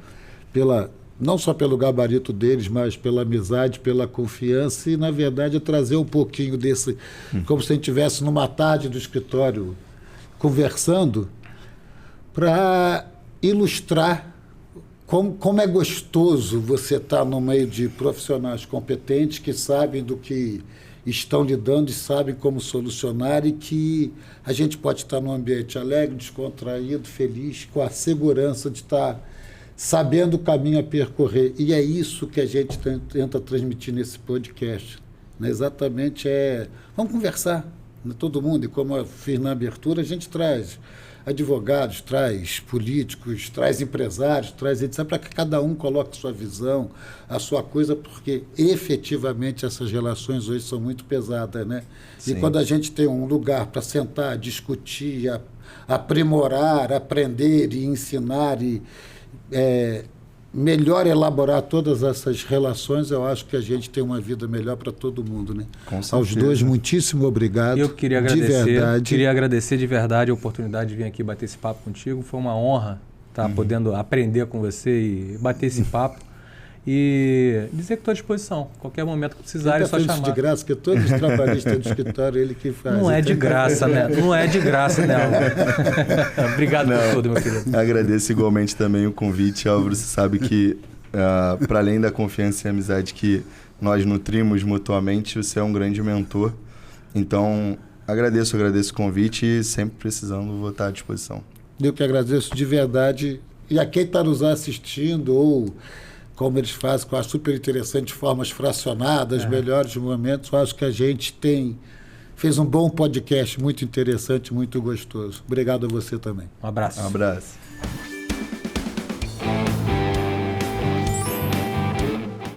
não só pelo gabarito deles, mas pela amizade, pela confiança e, na verdade, trazer um pouquinho desse, como se a gente estivesse numa tarde do escritório conversando, para ilustrar como é gostoso você estar no meio de profissionais competentes que sabem do que estão lidando e sabem como solucionar, e que a gente pode estar num ambiente alegre, descontraído, feliz, com a segurança de estar sabendo o caminho a percorrer. E é isso que a gente tenta transmitir nesse podcast. Né? Exatamente vamos conversar, né? Todo mundo, e como eu fiz na abertura, a gente traz advogados, traz políticos, traz empresários, traz etc., para que cada um coloque sua visão, a sua coisa, porque efetivamente essas relações hoje são muito pesadas, né? Sim. E quando a gente tem um lugar para sentar, discutir, aprimorar, aprender e ensinar e melhor elaborar todas essas relações, eu acho que a gente tem uma vida melhor para todo mundo, né? Com certeza. Aos dois, muitíssimo obrigado. Eu queria agradecer de verdade a oportunidade de vir aqui bater esse papo contigo. Foi uma honra estar podendo aprender com você e bater esse papo. E dizer que estou à disposição. Qualquer momento que precisarem, é só chamar. De graça, porque todos os trabalhistas do escritório, ele que faz. Não é de graça, né? Não é de graça, né? Obrigado por tudo, meu querido. Agradeço igualmente também o convite, Álvaro. Você sabe que, para além da confiança e amizade que nós nutrimos mutuamente, você é um grande mentor. Então, agradeço o convite e sempre precisando vou estar à disposição. Eu que agradeço de verdade. E a quem está nos assistindo, ou como eles fazem, com as super interessantes formas fracionadas, melhores momentos, eu acho que a gente fez um bom podcast, muito interessante, muito gostoso. Obrigado a você também. Um abraço. Um abraço.